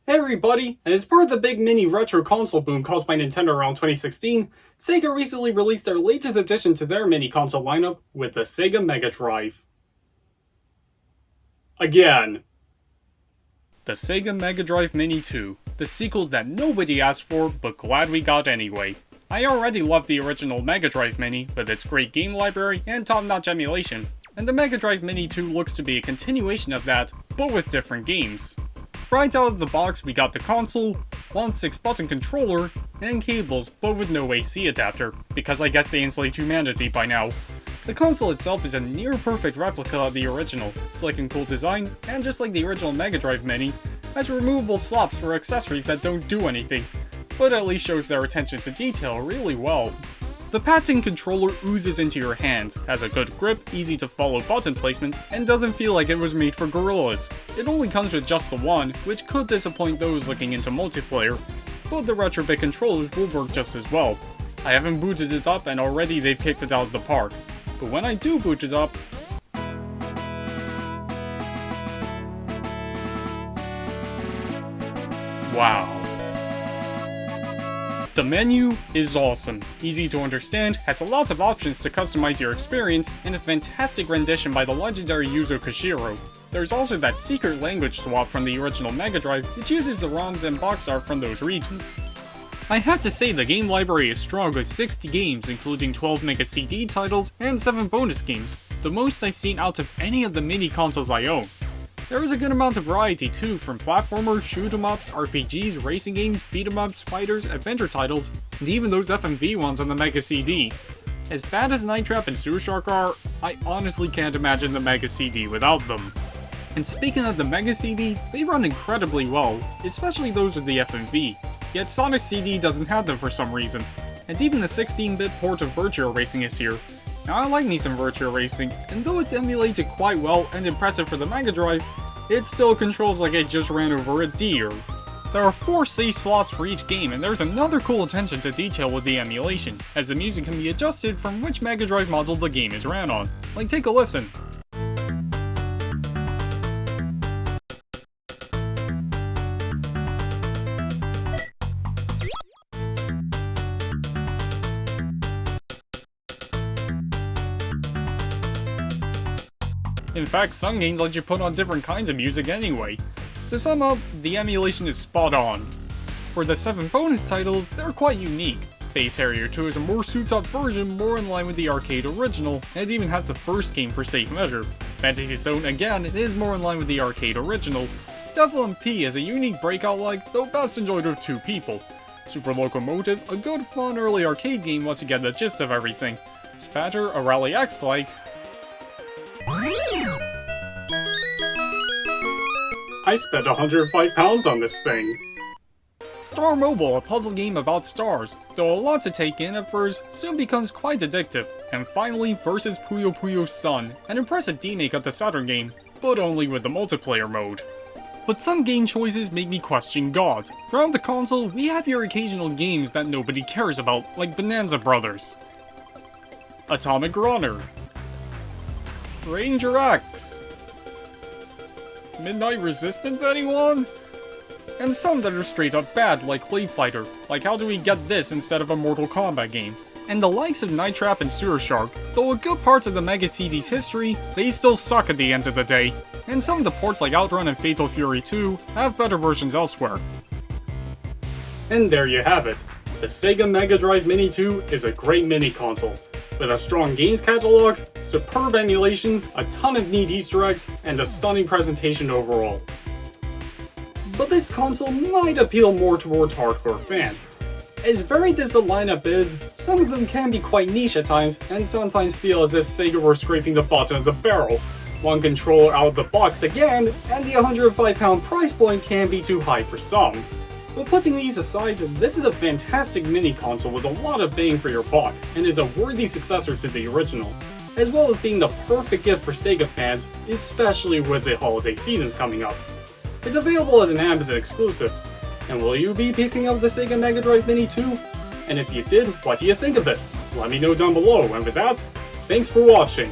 Hey everybody, and as part of the big mini retro console boom caused by Nintendo around 2016, Sega recently released their latest addition to their mini console lineup with the Sega Mega Drive. Again. The Sega Mega Drive Mini 2, the sequel that nobody asked for but glad we got anyway. I already loved the original Mega Drive Mini with its great game library and top-notch emulation, and the Mega Drive Mini 2 looks to be a continuation of that, but with different games. Right out of the box, we got the console, one 6-button controller, and cables, but with no AC adapter, because I guess they insulate humanity by now. The console itself is a near-perfect replica of the original, slick and cool design, and just like the original Mega Drive Mini, has removable slots for accessories that don't do anything, but at least shows their attention to detail really well. The patent controller oozes into your hand, has a good grip, easy to follow button placement, and doesn't feel like it was made for gorillas. It only comes with just the one, which could disappoint those looking into multiplayer, but the Retrobit controllers will work just as well. I haven't booted it up and already they've kicked it out of the park, but when I do boot it up, wow. The menu is awesome, easy to understand, has lots of options to customize your experience, and a fantastic rendition by the legendary Yuzo Koshiro. There's also that secret language swap from the original Mega Drive, which uses the ROMs and box art from those regions. I have to say the game library is strong with 60 games, including 12 Mega CD titles and 7 bonus games, the most I've seen out of any of the mini consoles I own. There is a good amount of variety too, from platformers, shoot-em-ups, RPGs, racing games, beat-em-ups, fighters, adventure titles, and even those FMV ones on the Mega CD. As bad as Night Trap and Sewer Shark are, I honestly can't imagine the Mega CD without them. And speaking of the Mega CD, they run incredibly well, especially those with the FMV, yet Sonic CD doesn't have them for some reason, and even the 16-bit port of Virtua Racing is here. Now I like me some Virtua Racing, and though it's emulated quite well and impressive for the Mega Drive, it still controls like I just ran over a deer. There are 4 save slots for each game, and there's another cool attention to detail with the emulation, as the music can be adjusted from which Mega Drive model the game is ran on. Like, take a listen. In fact, some games let you put on different kinds of music anyway. To sum up, the emulation is spot on. For the 7 bonus titles, they're quite unique. Space Harrier 2 is a more souped-up version, more in line with the arcade original, and it even has the first game for safe measure. Fantasy Zone, again, is more in line with the arcade original. Devil and P is a unique breakout-like, though best enjoyed with 2 people. Super Locomotive, a good fun early arcade game once you get the gist of everything. Spatter, a Rally X-like. I spent £105 on this thing. Star Mobile, a puzzle game about stars. Though a lot to take in at first, soon becomes quite addictive. And finally, Versus Puyo Puyo Sun, an impressive remake of the Saturn game, but only with the multiplayer mode. But some game choices make me question God. Throughout the console, we have your occasional games that nobody cares about, like Bonanza Brothers, Atomic Runner, Ranger X, Midnight Resistance, anyone? And some that are straight up bad, like Clay Fighter, like how do we get this instead of a Mortal Kombat game? And the likes of Night Trap and Sewer Shark, though a good parts of the Mega CD's history, they still suck at the end of the day. And some of the ports like Outrun and Fatal Fury 2 have better versions elsewhere. And there you have it. The Sega Mega Drive Mini 2 is a great mini console. With a strong games catalog, superb emulation, a ton of neat Easter eggs, and a stunning presentation overall. But this console might appeal more towards hardcore fans. As varied as the lineup is, some of them can be quite niche at times, and sometimes feel as if Sega were scraping the bottom of the barrel. One controller out of the box again, and the £105 price point can be too high for some. But putting these aside, this is a fantastic mini console with a lot of bang for your buck, and is a worthy successor to the original, as well as being the perfect gift for Sega fans, especially with the holiday seasons coming up. It's available as an Amazon exclusive, and will you be picking up the Sega Mega Drive Mini 2? And if you did, what do you think of it? Let me know down below, and with that, thanks for watching!